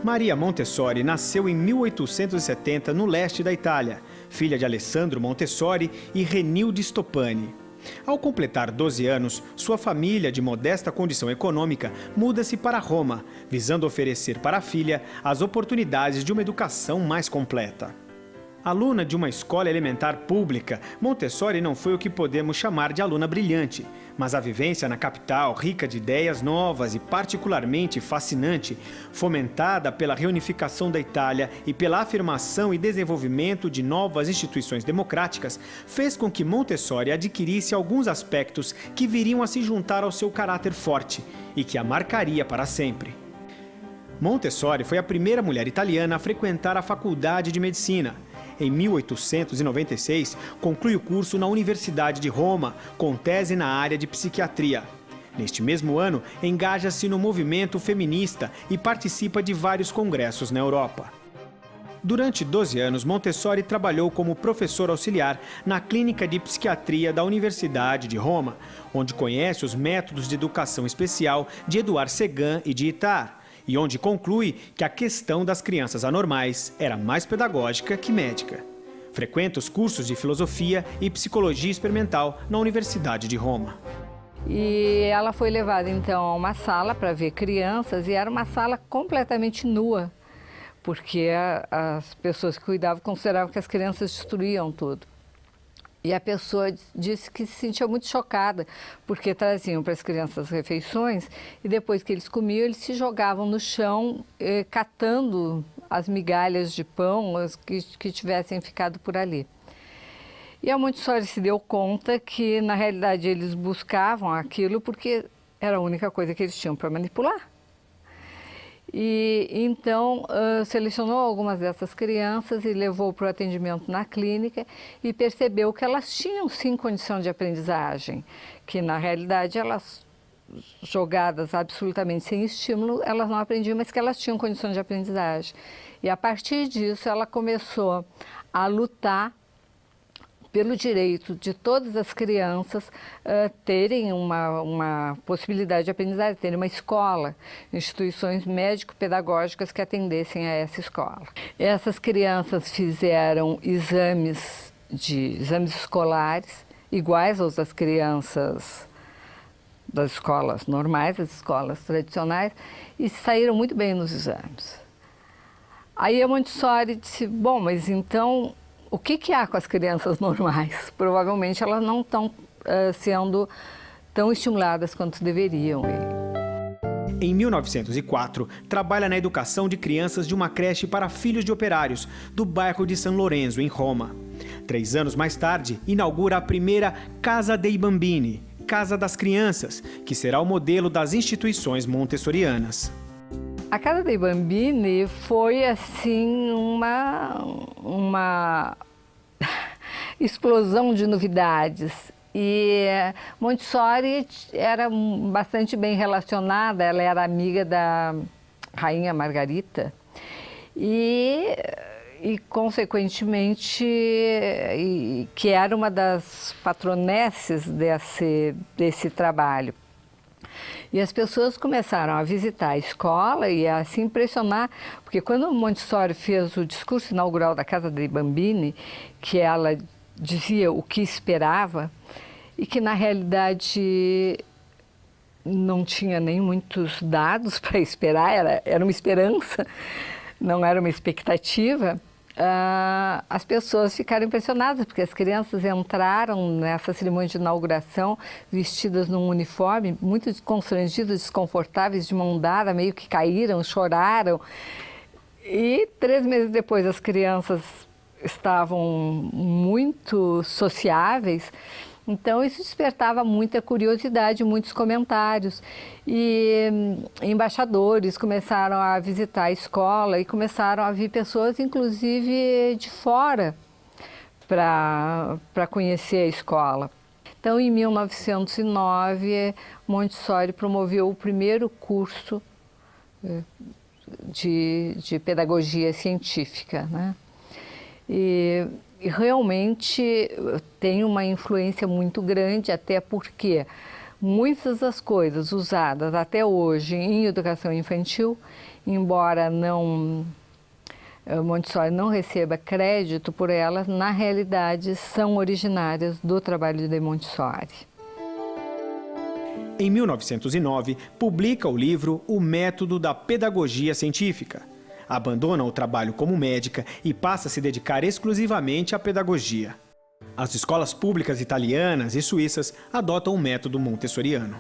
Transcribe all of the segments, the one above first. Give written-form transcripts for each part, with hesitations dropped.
Maria Montessori nasceu em 1870 no leste da Itália, filha de Alessandro Montessori e Renilde Stoppani. Ao completar 12 anos, sua família, de modesta condição econômica, muda-se para Roma, visando oferecer para a filha as oportunidades de uma educação mais completa. Aluna de uma escola elementar pública, Montessori não foi o que podemos chamar de aluna brilhante, mas a vivência na capital, rica de ideias novas e particularmente fascinante, fomentada pela reunificação da Itália e pela afirmação e desenvolvimento de novas instituições democráticas, fez com que Montessori adquirisse alguns aspectos que viriam a se juntar ao seu caráter forte e que a marcaria para sempre. Montessori foi a primeira mulher italiana a frequentar a Faculdade de Medicina. Em 1896, conclui o curso na Universidade de Roma, com tese na área de psiquiatria. Neste mesmo ano, engaja-se no movimento feminista e participa de vários congressos na Europa. Durante 12 anos, Montessori trabalhou como professor auxiliar na Clínica de Psiquiatria da Universidade de Roma, onde conhece os métodos de educação especial de Édouard Séguin e de Itard, e onde conclui que a questão das crianças anormais era mais pedagógica que médica. Frequenta os cursos de filosofia e psicologia experimental na Universidade de Roma. E ela foi levada então a uma sala para ver crianças e era uma sala completamente nua, porque as pessoas que cuidavam consideravam que as crianças destruíam tudo. E a pessoa disse que se sentia muito chocada, porque traziam para as crianças refeições e depois que eles comiam, eles se jogavam no chão, catando as migalhas de pão que tivessem ficado por ali. E a Montessori se deu conta que, na realidade, eles buscavam aquilo porque era a única coisa que eles tinham para manipular. E então selecionou algumas dessas crianças e levou para o atendimento na clínica e percebeu que elas tinham sim condição de aprendizagem, que na realidade elas, jogadas absolutamente sem estímulo, elas não aprendiam, mas que elas tinham condição de aprendizagem. E a partir disso ela começou a lutar pelo direito de todas as crianças terem uma possibilidade de aprendizagem, terem uma escola, instituições médico-pedagógicas que atendessem a essa escola. Essas crianças fizeram exames escolares iguais aos das crianças das escolas normais, das escolas tradicionais, e saíram muito bem nos exames. Aí a Montessori disse, bom, mas então o que há com as crianças normais? Provavelmente elas não estão sendo tão estimuladas quanto deveriam. Em 1904, trabalha na educação de crianças de uma creche para filhos de operários, do bairro de San Lorenzo, em Roma. 3 anos mais tarde, inaugura a primeira Casa dei Bambini, Casa das Crianças, que será o modelo das instituições montessorianas. A Casa dei Bambini foi, assim, uma explosão de novidades. E Montessori era bastante bem relacionada, ela era amiga da Rainha Margarita e consequentemente, que era uma das patronesses desse trabalho. E as pessoas começaram a visitar a escola e a se impressionar, porque quando Montessori fez o discurso inaugural da Casa dei Bambini, que ela dizia o que esperava e que na realidade não tinha nem muitos dados para esperar, era uma esperança, não era uma expectativa, as pessoas ficaram impressionadas, porque as crianças entraram nessa cerimônia de inauguração vestidas num uniforme, muito constrangidas, desconfortáveis, de mão dada, meio que caíram, choraram. E 3 meses depois as crianças estavam muito sociáveis. Então, isso despertava muita curiosidade, muitos comentários. E embaixadores começaram a visitar a escola e começaram a vir pessoas, inclusive, de fora, para conhecer a escola. Então, em 1909, Montessori promoveu o primeiro curso de pedagogia científica, né? E realmente tem uma influência muito grande, até porque Muitas das coisas usadas até hoje em educação infantil, embora Montessori não receba crédito por elas, na realidade são originárias do trabalho de Montessori. Em 1909, publica o livro O Método da Pedagogia Científica. Abandona o trabalho como médica e passa a se dedicar exclusivamente à pedagogia. As escolas públicas italianas e suíças adotam o método montessoriano.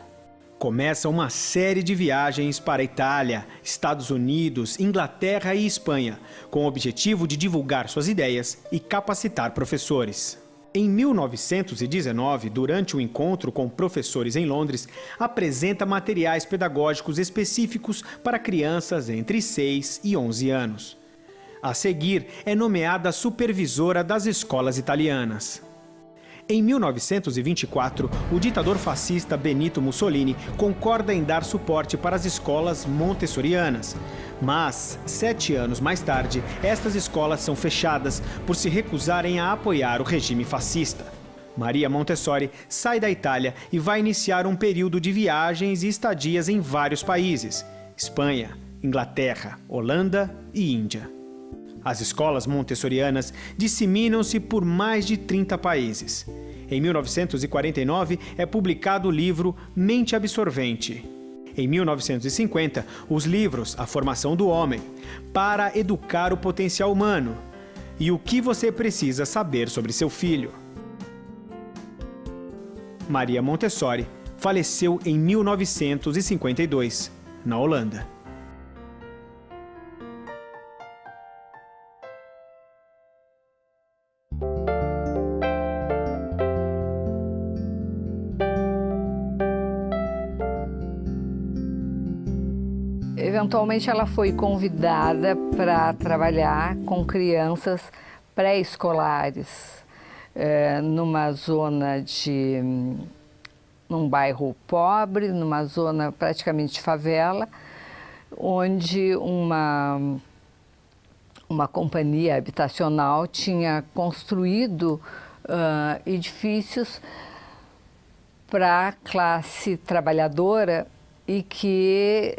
Começa uma série de viagens para a Itália, Estados Unidos, Inglaterra e Espanha, com o objetivo de divulgar suas ideias e capacitar professores. Em 1919, durante um encontro com professores em Londres, apresenta materiais pedagógicos específicos para crianças entre 6 e 11 anos. A seguir, é nomeada supervisora das escolas italianas. Em 1924, o ditador fascista Benito Mussolini concorda em dar suporte para as escolas montessorianas. Mas, 7 anos mais tarde, estas escolas são fechadas por se recusarem a apoiar o regime fascista. Maria Montessori sai da Itália e vai iniciar um período de viagens e estadias em vários países: Espanha, Inglaterra, Holanda e Índia. As escolas montessorianas disseminam-se por mais de 30 países. Em 1949, é publicado o livro Mente Absorvente. Em 1950, os livros A Formação do Homem, Para Educar o Potencial Humano e O que Você Precisa Saber sobre Seu Filho. Maria Montessori faleceu em 1952, na Holanda. Eventualmente ela foi convidada para trabalhar com crianças pré-escolares num bairro pobre, numa zona praticamente de favela, onde uma companhia habitacional tinha construído edifícios para a classe trabalhadora e que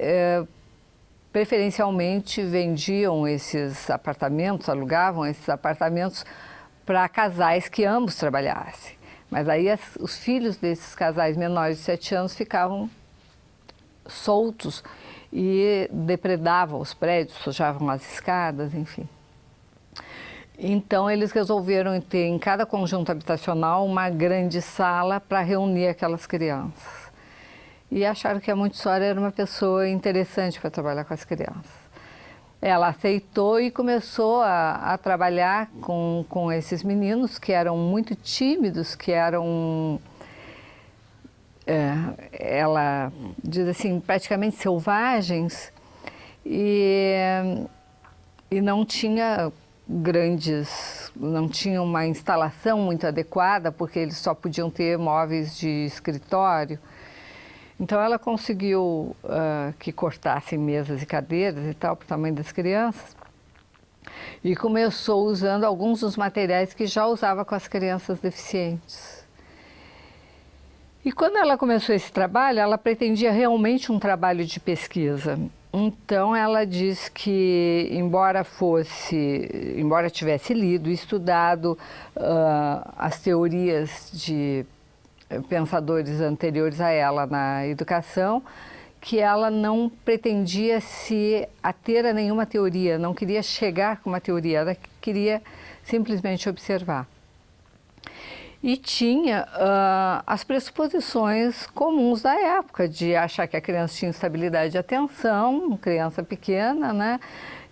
preferencialmente vendiam esses apartamentos, alugavam esses apartamentos para casais que ambos trabalhassem. Mas aí os filhos desses casais menores de 7 anos ficavam soltos e depredavam os prédios, sujavam as escadas, enfim. Então eles resolveram ter em cada conjunto habitacional uma grande sala para reunir aquelas crianças. E acharam que a Montessori era uma pessoa interessante para trabalhar com as crianças. Ela aceitou e começou a trabalhar com esses meninos que eram muito tímidos, que eram, ela diz assim, praticamente selvagens, e não tinha não tinha uma instalação muito adequada, porque eles só podiam ter móveis de escritório. Então ela conseguiu que cortassem mesas e cadeiras e tal, para o tamanho das crianças, e começou usando alguns dos materiais que já usava com as crianças deficientes. E quando ela começou esse trabalho, ela pretendia realmente um trabalho de pesquisa. Então ela diz que, embora tivesse lido e estudado as teorias de pensadores anteriores a ela na educação, que ela não pretendia se ater a nenhuma teoria, não queria chegar com uma teoria, ela queria simplesmente observar. E tinha as pressuposições comuns da época, de achar que a criança tinha estabilidade de atenção, criança pequena, né?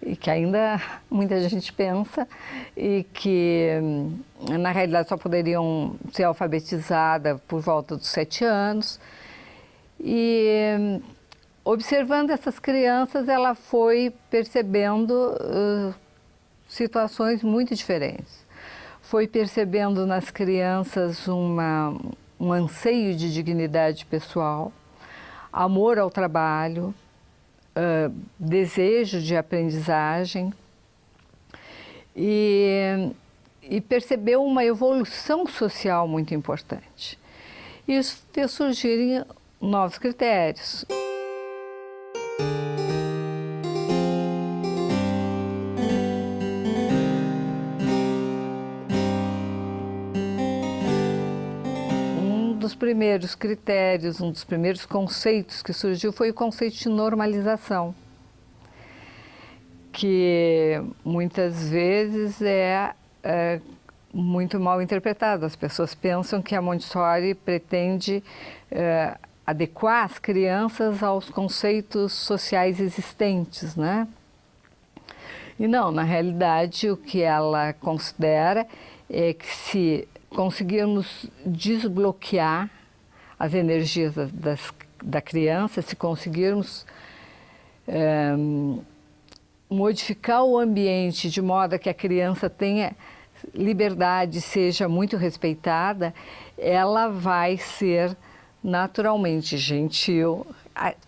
E que ainda muita gente pensa, e que na realidade só poderiam ser alfabetizadas por volta dos 7 anos. E observando essas crianças, ela foi percebendo situações muito diferentes. Foi percebendo nas crianças um anseio de dignidade pessoal, amor ao trabalho, desejo de aprendizagem, e percebeu uma evolução social muito importante. Isso fez surgirem novos critérios. Um dos primeiros critérios, um dos primeiros conceitos que surgiu foi o conceito de normalização, que muitas vezes é muito mal interpretado. As pessoas pensam que a Montessori pretende adequar as crianças aos conceitos sociais existentes, né? E não, na realidade, o que ela considera é que se conseguirmos desbloquear as energias da criança, se conseguirmos modificar o ambiente de modo a que a criança tenha liberdade, seja muito respeitada, ela vai ser naturalmente gentil.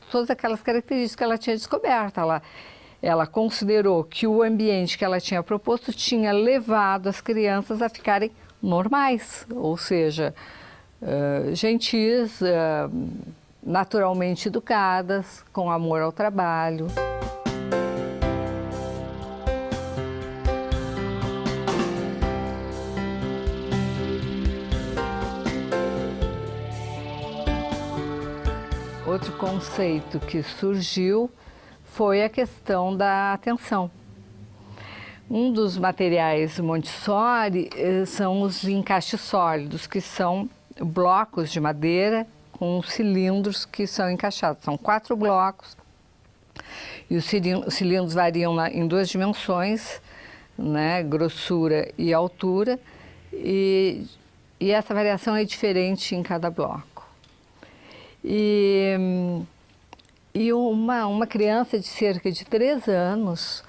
Todas aquelas características que ela tinha descoberto. Ela considerou que o ambiente que ela tinha proposto tinha levado as crianças a ficarem normais, ou seja, gentis, naturalmente educadas, com amor ao trabalho. Outro conceito que surgiu foi a questão da atenção. Um dos materiais Montessori são os encaixes sólidos, que são blocos de madeira com cilindros que são encaixados. São 4 blocos e os cilindros variam em 2 dimensões, né, grossura e altura, e essa variação é diferente em cada bloco. E uma criança de cerca de 3 anos,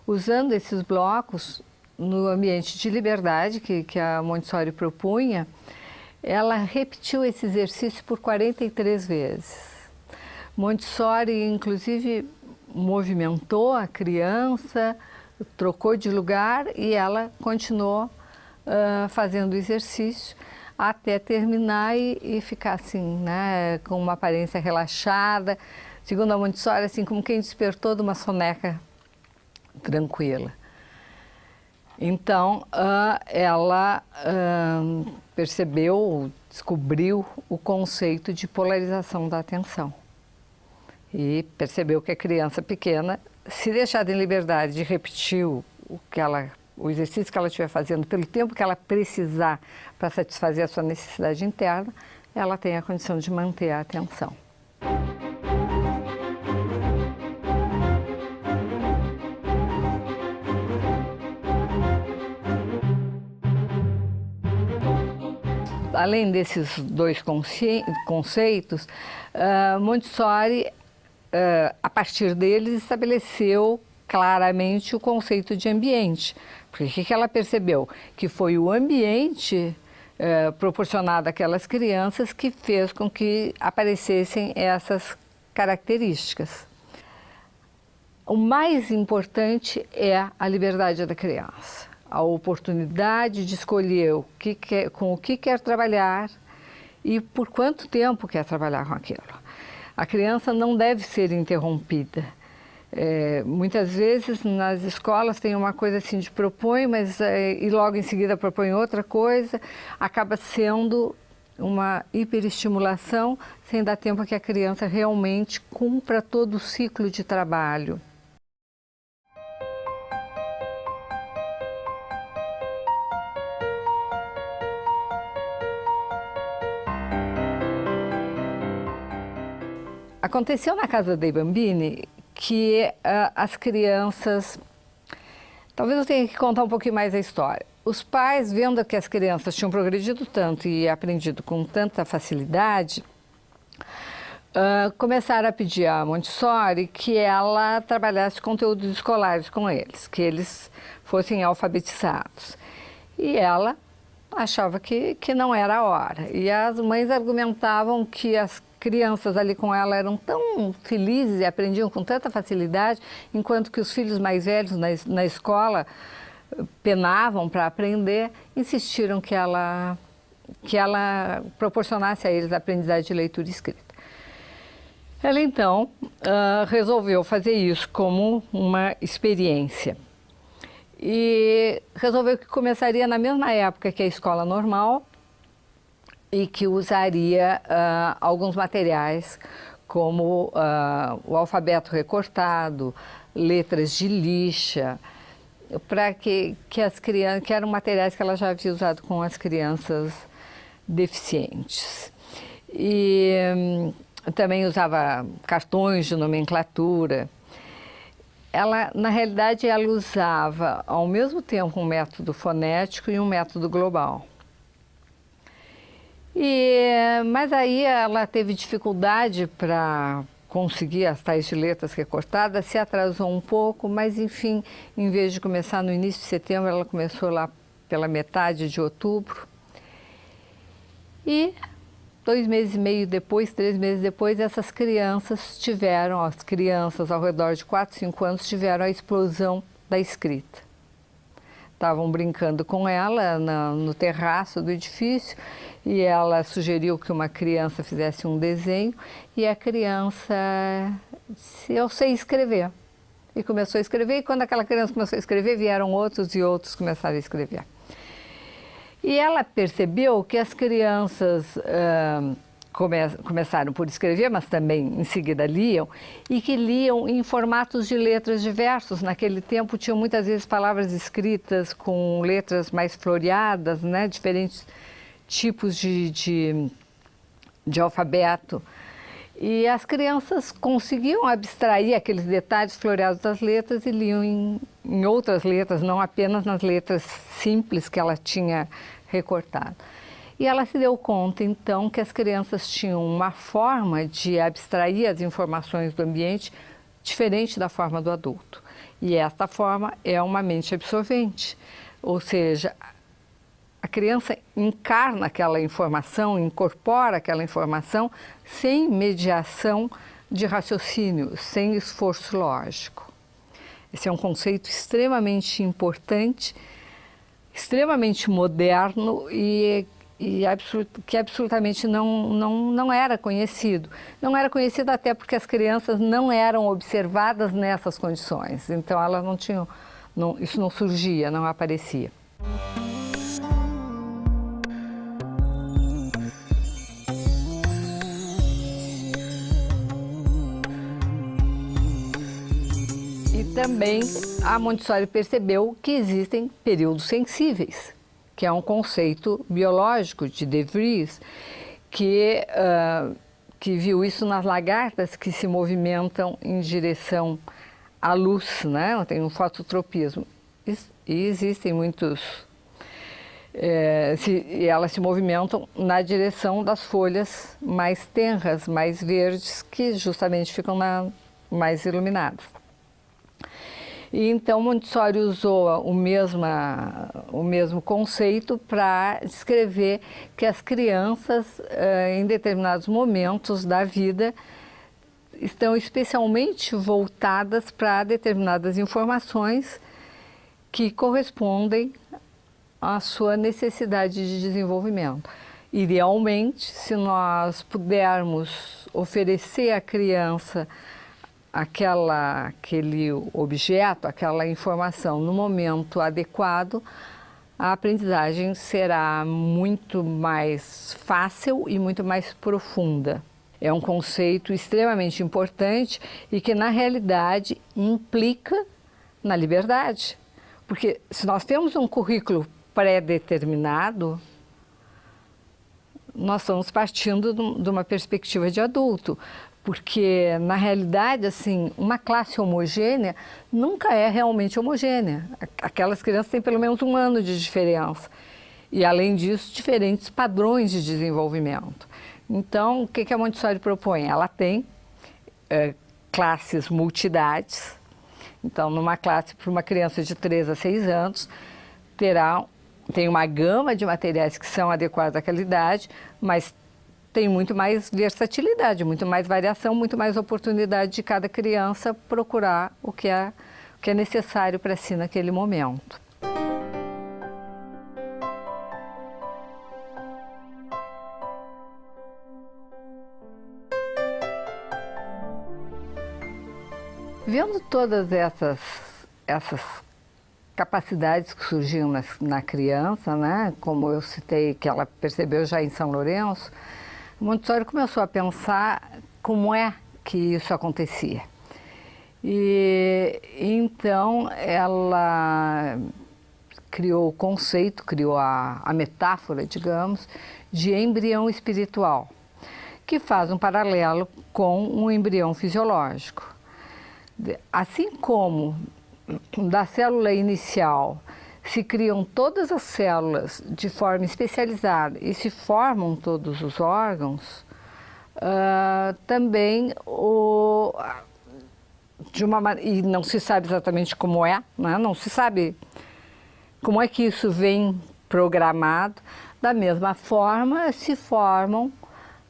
usando esses blocos no ambiente de liberdade que a Montessori propunha, ela repetiu esse exercício por 43 vezes. Montessori, inclusive, movimentou a criança, trocou de lugar e ela continuou fazendo o exercício até terminar e ficar assim, né, com uma aparência relaxada, segundo a Montessori, assim como quem despertou de uma soneca tranquila. Então, ela percebeu, descobriu o conceito de polarização da atenção e percebeu que a criança pequena, se deixada em liberdade de repetir o exercício que ela estiver fazendo pelo tempo que ela precisar para satisfazer a sua necessidade interna, ela tem a condição de manter a atenção. Além desses 2 conceitos, Montessori, a partir deles, estabeleceu claramente o conceito de ambiente. Porque o que ela percebeu? Que foi o ambiente proporcionado àquelas crianças que fez com que aparecessem essas características. O mais importante é a liberdade da criança, a oportunidade de escolher com o que quer trabalhar e por quanto tempo quer trabalhar com aquilo. A criança não deve ser interrompida. Muitas vezes nas escolas tem uma coisa assim de propõe, mas e logo em seguida propõe outra coisa, acaba sendo uma hiperestimulação sem dar tempo a que a criança realmente cumpra todo o ciclo de trabalho. Aconteceu na casa dei Bambini que as crianças... Talvez eu tenha que contar um pouquinho mais a história. Os pais, vendo que as crianças tinham progredido tanto e aprendido com tanta facilidade, começaram a pedir à Montessori que ela trabalhasse conteúdos escolares com eles, que eles fossem alfabetizados. E ela achava que não era a hora. E as mães argumentavam que as crianças ali com ela eram tão felizes e aprendiam com tanta facilidade, enquanto que os filhos mais velhos na escola penavam para aprender, insistiram que ela proporcionasse a eles a aprendizagem de leitura e escrita. Ela então resolveu fazer isso como uma experiência e resolveu que começaria na mesma época que a escola normal e que usaria alguns materiais como o alfabeto recortado, letras de lixa, para que as crianças, que eram materiais que ela já havia usado com as crianças deficientes. E também usava cartões de nomenclatura. Ela, na realidade, ela usava ao mesmo tempo um método fonético e um método global. Mas aí ela teve dificuldade para conseguir as tais de letras recortadas, se atrasou um pouco, mas enfim, em vez de começar no início de setembro, ela começou lá pela metade de outubro. E 2 meses e meio depois, 3 meses depois, essas crianças tiveram, as crianças ao redor de 4, 5 anos, tiveram a explosão da escrita. Estavam brincando com ela no terraço do edifício e ela sugeriu que uma criança fizesse um desenho e a criança disse, eu sei escrever. E começou a escrever e quando aquela criança começou a escrever, vieram outros e outros começaram a escrever. E ela percebeu que as crianças começaram por escrever, mas também em seguida liam, e que liam em formatos de letras diversos. Naquele tempo tinham muitas vezes palavras escritas com letras mais floreadas, né? Diferentes tipos de alfabeto. E as crianças conseguiam abstrair aqueles detalhes floreados das letras e liam em outras letras, não apenas nas letras simples que ela tinha recortado. E ela se deu conta, então, que as crianças tinham uma forma de abstrair as informações do ambiente diferente da forma do adulto. E esta forma é uma mente absorvente, ou seja, a criança encarna aquela informação, incorpora aquela informação sem mediação de raciocínio, sem esforço lógico. Esse é um conceito extremamente importante, extremamente moderno e que absolutamente não era conhecido. Não era conhecido até porque as crianças não eram observadas nessas condições. Então, elas não tinham, isso não surgia, não aparecia. E também a Montessori percebeu que existem períodos sensíveis, que é um conceito biológico de De Vries, que viu isso nas lagartas que se movimentam em direção à luz, né? Tem um fototropismo. E existem muitos... elas se movimentam na direção das folhas mais tenras, mais verdes, que justamente ficam mais iluminadas. E então Montessori usou o mesmo conceito para descrever que as crianças, em determinados momentos da vida, estão especialmente voltadas para determinadas informações que correspondem à sua necessidade de desenvolvimento. Idealmente, se nós pudermos oferecer à criança aquele objeto, aquela informação no momento adequado, a aprendizagem será muito mais fácil e muito mais profunda. É um conceito extremamente importante e que, na realidade, implica na liberdade. Porque se nós temos um currículo pré-determinado, nós estamos partindo de uma perspectiva de adulto. Porque, na realidade, assim, uma classe homogênea nunca é realmente homogênea. Aquelas crianças têm pelo menos 1 ano de diferença. E, além disso, diferentes padrões de desenvolvimento. Então, o que a Montessori propõe? Ela tem classes multidades. Então, numa classe para uma criança de 3 a 6 anos, tem uma gama de materiais que são adequados àquela idade, mas tem muito mais versatilidade, muito mais variação, muito mais oportunidade de cada criança procurar o que é necessário para si naquele momento. Vendo todas essas capacidades que surgiam na criança, né? Como eu citei, que ela percebeu já em São Lourenço, Montessori começou a pensar como é que isso acontecia. E então ela criou o conceito, criou a metáfora, digamos, de embrião espiritual, que faz um paralelo com um embrião fisiológico. Assim como da célula inicial se criam todas as células de forma especializada e se formam todos os órgãos, também e não se sabe exatamente como é, né? Não se sabe como é que isso vem programado. Da mesma forma se formam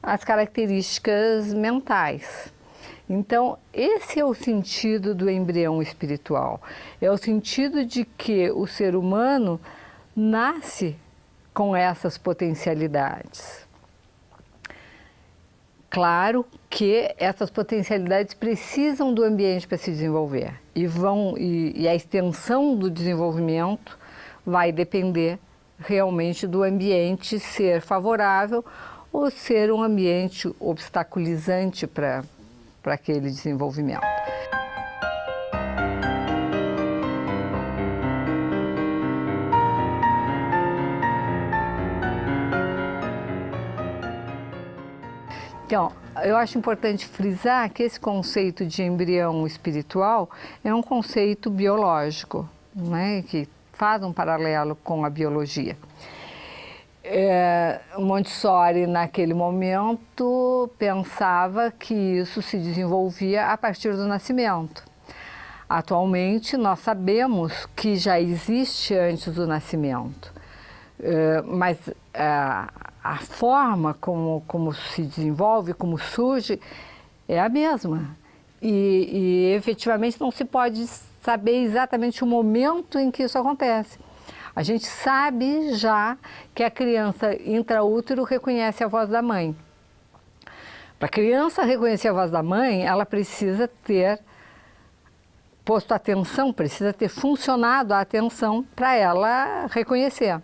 as características mentais. Então, esse é o sentido do embrião espiritual. É o sentido de que o ser humano nasce com essas potencialidades. Claro que essas potencialidades precisam do ambiente para se desenvolver e a extensão do desenvolvimento vai depender realmente do ambiente ser favorável ou ser um ambiente obstaculizante para aquele desenvolvimento. Então, eu acho importante frisar que esse conceito de embrião espiritual é um conceito biológico, né, que faz um paralelo com a biologia. Montessori, naquele momento, pensava que isso se desenvolvia a partir do nascimento. Atualmente, nós sabemos que já existe antes do nascimento, mas a forma como se desenvolve, como surge, é a mesma. E efetivamente não se pode saber exatamente o momento em que isso acontece. A gente sabe já que a criança intraútero reconhece a voz da mãe. Para a criança reconhecer a voz da mãe, ela precisa ter posto atenção, precisa ter funcionado a atenção para ela reconhecer.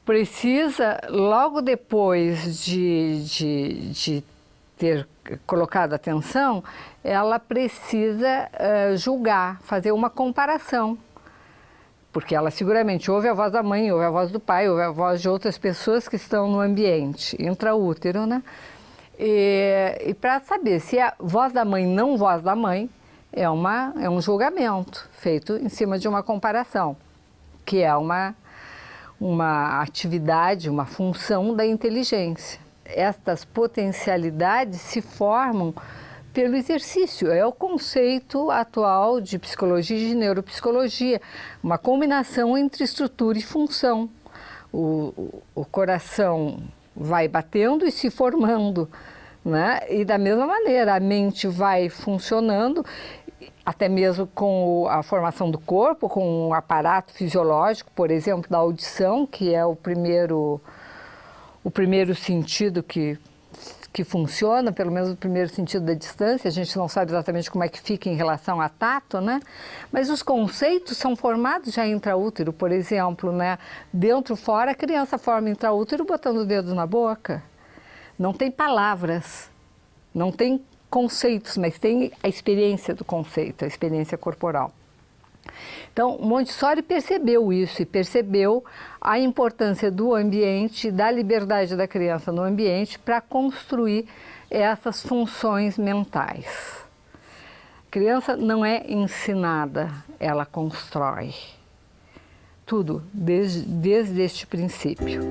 Precisa, logo depois de ter colocado atenção, ela precisa julgar, fazer uma comparação. Porque ela seguramente ouve a voz da mãe, ouve a voz do pai, ouve a voz de outras pessoas que estão no ambiente intraútero, né? E para saber se é voz da mãe, não voz da mãe, é um julgamento feito em cima de uma comparação, que é uma atividade, uma função da inteligência. Estas potencialidades se formam pelo exercício, é o conceito atual de psicologia e de neuropsicologia, uma combinação entre estrutura e função. O coração vai batendo e se formando, né? E da mesma maneira, a mente vai funcionando, até mesmo com a formação do corpo, com o aparato fisiológico, por exemplo, da audição, que é o primeiro sentido que funciona, pelo menos o primeiro sentido da distância. A gente não sabe exatamente como é que fica em relação a tato, né? Mas os conceitos são formados já intraútero, por exemplo, né? Dentro, fora, a criança forma intraútero botando o dedo na boca. Não tem palavras, não tem conceitos, mas tem a experiência do conceito, a experiência corporal. Então, Montessori percebeu isso e percebeu a importância do ambiente, da liberdade da criança no ambiente para construir essas funções mentais. A criança não é ensinada, ela constrói. Tudo desde este princípio.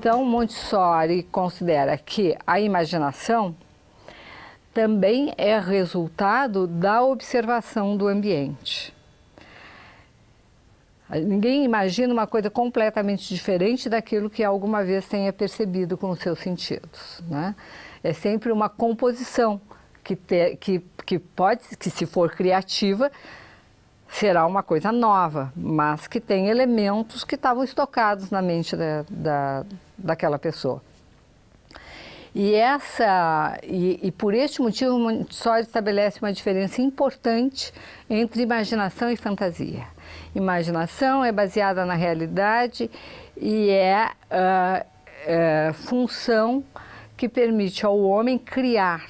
Então, Montessori considera que a imaginação também é resultado da observação do ambiente. Ninguém imagina uma coisa completamente diferente daquilo que alguma vez tenha percebido com os seus sentidos, né? É sempre uma composição que se for criativa, será uma coisa nova, mas que tem elementos que estavam estocados na mente daquela pessoa. E por este motivo, Montessori estabelece uma diferença importante entre imaginação e fantasia. Imaginação é baseada na realidade e é função que permite ao homem criar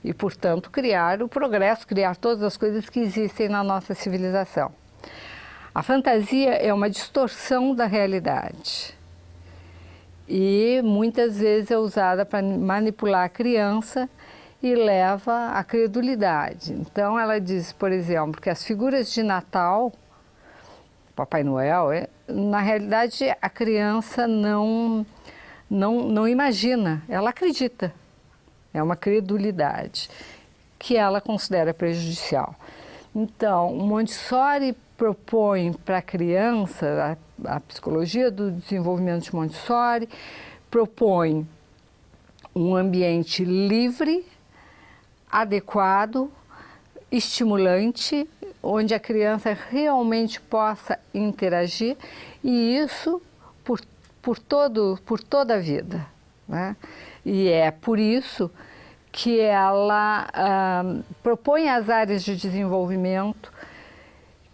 e, portanto, criar o progresso, criar todas as coisas que existem na nossa civilização. A fantasia é uma distorção da realidade e muitas vezes é usada para manipular a criança e leva à credulidade. Então, ela diz, por exemplo, que as figuras de Natal, Papai Noel, na realidade a criança não imagina, ela acredita. É uma credulidade que ela considera prejudicial. Então, Montessori propõe para a criança, a psicologia do desenvolvimento de Montessori, propõe um ambiente livre, adequado, estimulante, onde a criança realmente possa interagir, e isso por toda a vida, né? E é por isso que ela propõe as áreas de desenvolvimento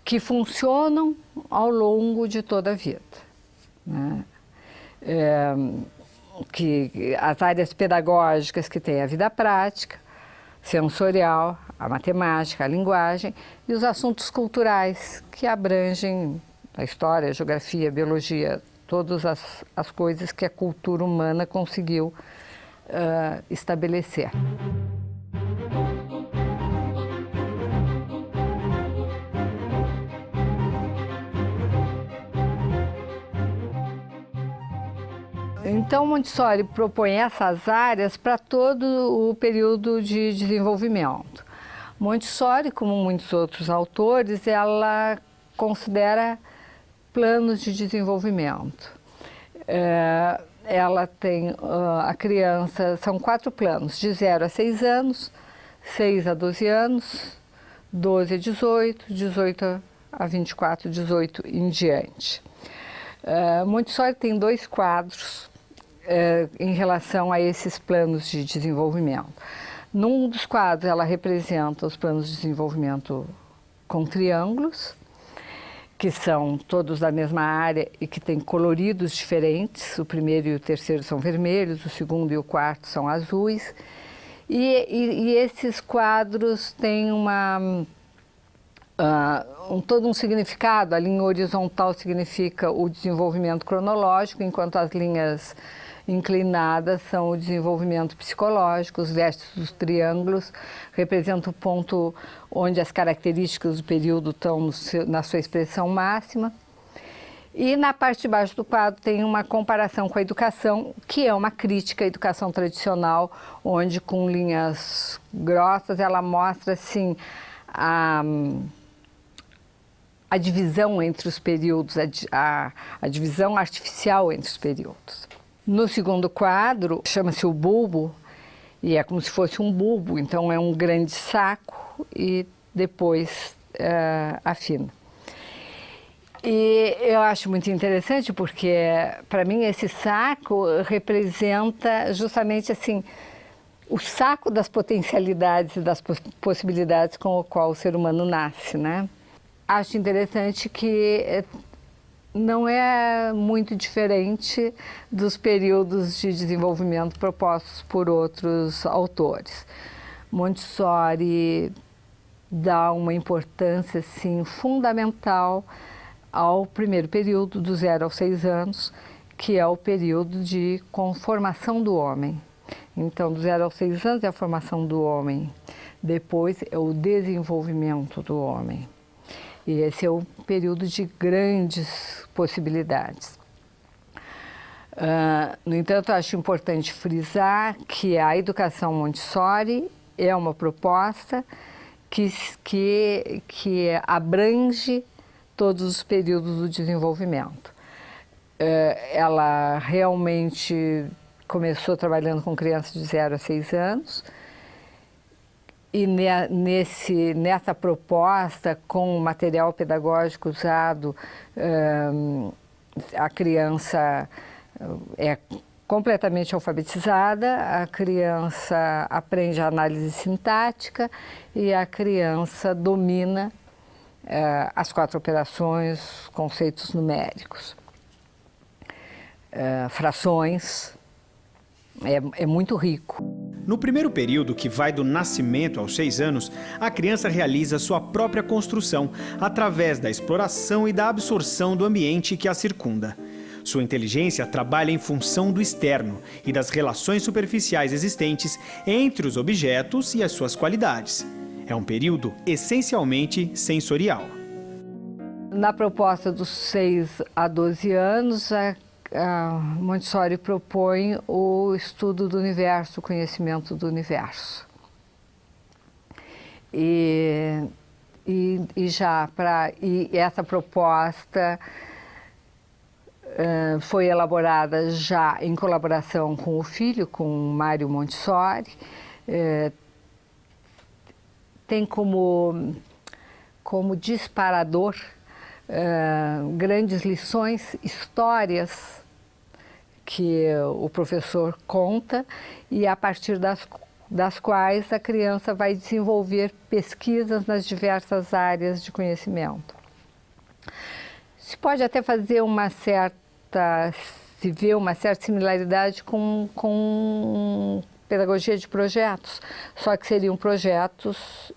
que funcionam ao longo de toda a vida, né? Que as áreas pedagógicas que têm a vida prática, sensorial, a matemática, a linguagem e os assuntos culturais que abrangem a história, a geografia, a biologia, todas as coisas que a cultura humana conseguiu estabelecer. Então, Montessori propõe essas áreas para todo o período de desenvolvimento. Montessori, como muitos outros autores, ela considera planos de desenvolvimento. Ela tem a criança, são 4 planos, de 0 a 6 anos, 6 a 12 anos, 12 a 18, 18 a 24, 18 em diante. Montessori tem 2 quadros em relação a esses planos de desenvolvimento. Num dos quadros, ela representa os planos de desenvolvimento com triângulos, que são todos da mesma área e que têm coloridos diferentes. O primeiro e o terceiro são vermelhos, o segundo e o quarto são azuis. E esses quadros têm todo um significado. A linha horizontal significa o desenvolvimento cronológico, enquanto as linhas inclinadas são o desenvolvimento psicológico. Os vértices dos triângulos representam o ponto onde as características do período estão na sua expressão máxima. E na parte de baixo do quadro tem uma comparação com a educação, que é uma crítica à educação tradicional, onde com linhas grossas ela mostra assim a divisão entre os períodos, a divisão artificial entre os períodos. No segundo quadro, chama-se o bulbo, e é como se fosse um bulbo, então é um grande saco e depois afina. E eu acho muito interessante porque, para mim, esse saco representa justamente assim, o saco das potencialidades e das possibilidades com o qual o ser humano nasce, né? Acho interessante que não é muito diferente dos períodos de desenvolvimento propostos por outros autores. Montessori dá uma importância assim, fundamental ao primeiro período, do 0 aos 6 anos, que é o período de conformação do homem. Então, do 0 aos 6 anos é a formação do homem, depois é o desenvolvimento do homem. E esse é um período de grandes possibilidades. No entanto, acho importante frisar que a educação Montessori é uma proposta que abrange todos os períodos do desenvolvimento. Ela realmente começou trabalhando com crianças de 0 a 6 anos E nessa proposta, com o material pedagógico usado, a criança é completamente alfabetizada, a criança aprende a análise sintática e a criança domina as 4 operações, conceitos numéricos, frações, é muito rico. No primeiro período, que vai do nascimento aos 6 anos, a criança realiza sua própria construção através da exploração e da absorção do ambiente que a circunda. Sua inteligência trabalha em função do externo e das relações superficiais existentes entre os objetos e as suas qualidades. É um período essencialmente sensorial. Na proposta dos 6 a 12 anos, a Montessori propõe o estudo do universo, o conhecimento do universo. E essa proposta foi elaborada já em colaboração com o filho, com Mário Montessori. Tem como disparador grandes lições, histórias que o professor conta e a partir das quais a criança vai desenvolver pesquisas nas diversas áreas de conhecimento. Se pode até fazer se vê uma certa similaridade com pedagogia de projetos, só que seriam projetos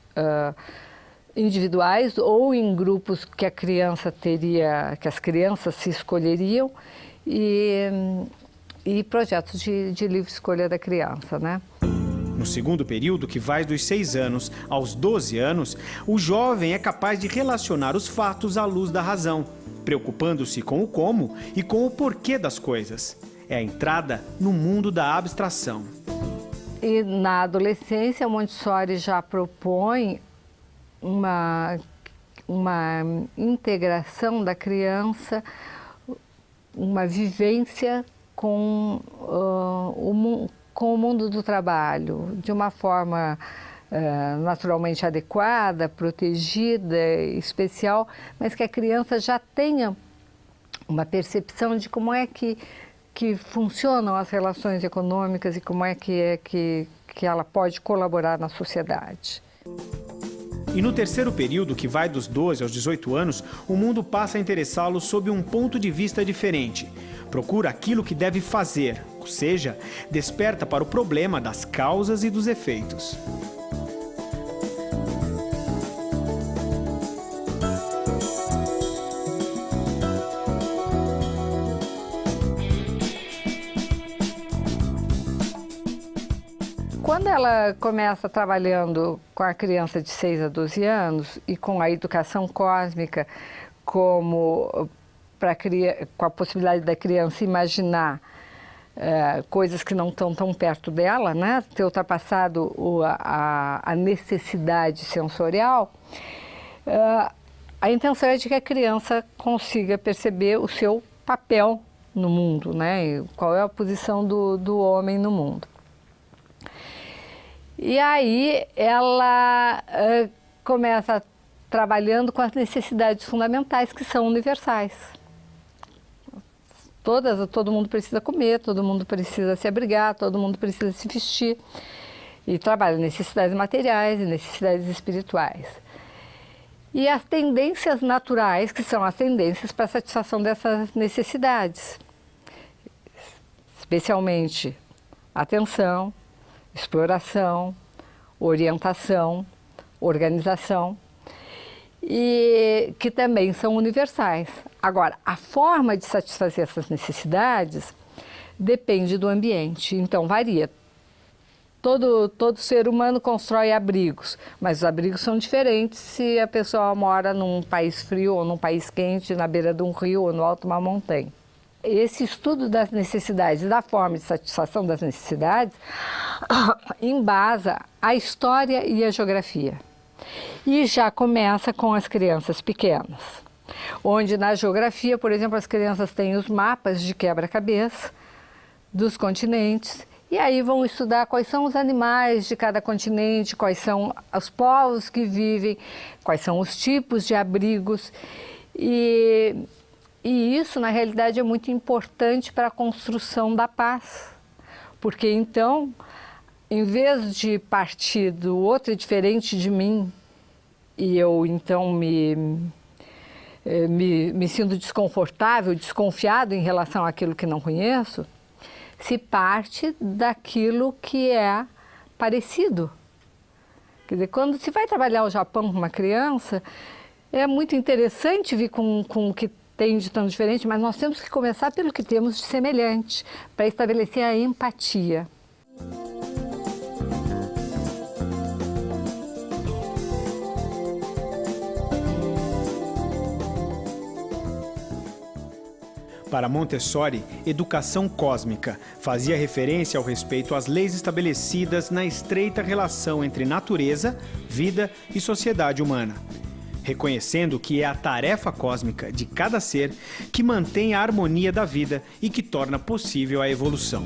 individuais ou em grupos que que as crianças se escolheriam e projetos de livre escolha da criança, né? No segundo período, que vai dos 6 anos aos 12 anos, o jovem é capaz de relacionar os fatos à luz da razão, preocupando-se com o como e com o porquê das coisas. É a entrada no mundo da abstração. E na adolescência, Montessori já propõe uma integração da criança, uma vivência com o mundo do trabalho, de uma forma naturalmente adequada, protegida, especial, mas que a criança já tenha uma percepção de como é que funcionam as relações econômicas e como é que ela pode colaborar na sociedade. E no terceiro período, que vai dos 12 aos 18 anos, o mundo passa a interessá-lo sob um ponto de vista diferente. Procura aquilo que deve fazer, ou seja, desperta para o problema das causas e dos efeitos. Quando ela começa trabalhando com a criança de 6 a 12 anos e com a educação cósmica com a possibilidade da criança imaginar coisas que não estão tão perto dela, né? Ter ultrapassado a necessidade sensorial, a intenção é de que a criança consiga perceber o seu papel no mundo, né? E qual é a posição do homem no mundo. E aí ela começa trabalhando com as necessidades fundamentais que são universais. Todo mundo precisa comer, todo mundo precisa se abrigar, todo mundo precisa se vestir. E trabalha necessidades materiais e necessidades espirituais. E as tendências naturais, que são as tendências para a satisfação dessas necessidades. Especialmente atenção, exploração, orientação, organização, e que também são universais. Agora, a forma de satisfazer essas necessidades depende do ambiente, então varia. Todo ser humano constrói abrigos, mas os abrigos são diferentes se a pessoa mora num país frio ou num país quente, na beira de um rio ou no alto de uma montanha. Esse estudo das necessidades, da forma de satisfação das necessidades, embasa a história e a geografia. E já começa com as crianças pequenas, onde na geografia, por exemplo, as crianças têm os mapas de quebra-cabeça dos continentes E aí vão estudar quais são os animais de cada continente, quais são os povos que vivem, quais são os tipos de abrigos. E isso, na realidade, é muito importante para a construção da paz. Porque, então, em vez de partir do outro é diferente de mim, e eu, então, me sinto desconfortável, desconfiado em relação àquilo que não conheço, se parte daquilo que é parecido. Quer dizer, quando se vai trabalhar o Japão com uma criança, é muito interessante vir com o que tem de tão diferente, mas nós temos que começar pelo que temos de semelhante, para estabelecer a empatia. Para Montessori, educação cósmica fazia referência ao respeito às leis estabelecidas na estreita relação entre natureza, vida e sociedade humana, reconhecendo que é a tarefa cósmica de cada ser que mantém a harmonia da vida e que torna possível a evolução.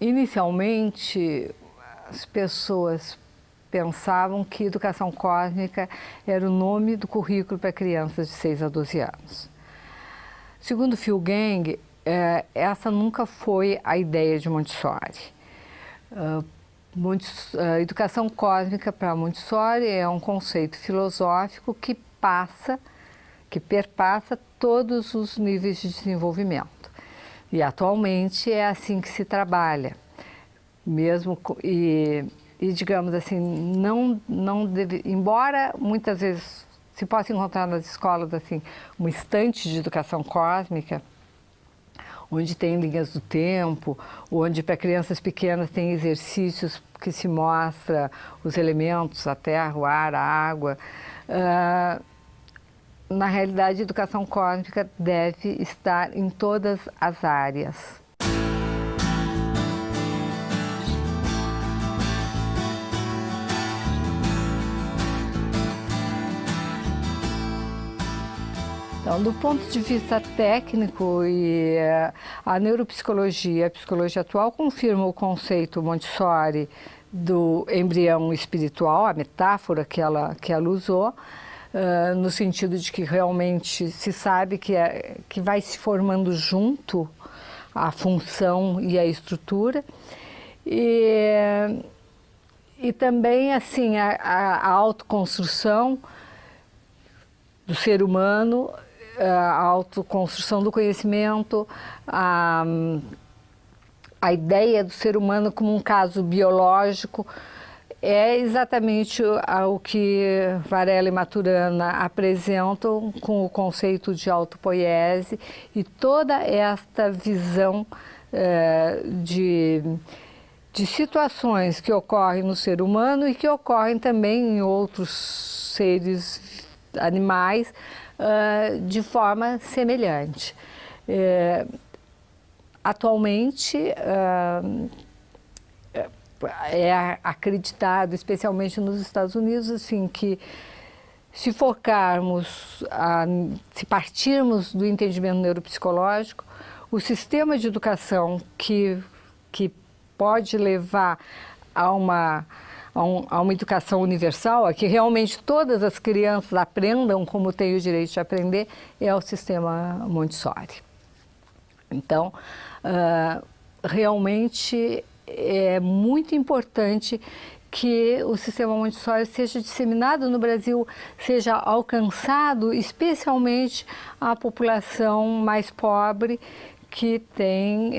Inicialmente, as pessoas pensavam que educação cósmica era o nome do currículo para crianças de 6 a 12 anos. Segundo Phil Gang, essa nunca foi a ideia de Montessori. Educação cósmica para Montessori é um conceito filosófico que perpassa todos os níveis de desenvolvimento. E atualmente é assim que se trabalha, e digamos assim, embora muitas vezes se possa encontrar nas escolas assim, uma estante de educação cósmica, onde tem linhas do tempo, onde para crianças pequenas tem exercícios que se mostra os elementos, a terra, o ar, a água. Na realidade, a educação cósmica deve estar em todas as áreas. Então, do ponto de vista técnico, a neuropsicologia, a psicologia atual confirma o conceito Montessori do embrião espiritual, a metáfora que ela usou, no sentido de que realmente se sabe que vai se formando junto a função e a estrutura. E também assim, a autoconstrução do ser humano, a autoconstrução do conhecimento, a ideia do ser humano como um caso biológico, é exatamente o que Varela e Maturana apresentam com o conceito de autopoiese e toda esta visão de situações que ocorrem no ser humano e que ocorrem também em outros seres animais de forma semelhante. Atualmente, é acreditado, especialmente nos Estados Unidos, assim, que se partirmos do entendimento neuropsicológico, o sistema de educação que pode levar a uma educação universal, a que realmente todas as crianças aprendam como têm o direito de aprender, é o sistema Montessori. Então, realmente é muito importante que o sistema Montessori seja disseminado no Brasil, seja alcançado especialmente a população mais pobre, que tem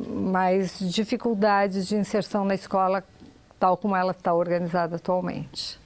mais dificuldades de inserção na escola, tal como ela está organizada atualmente.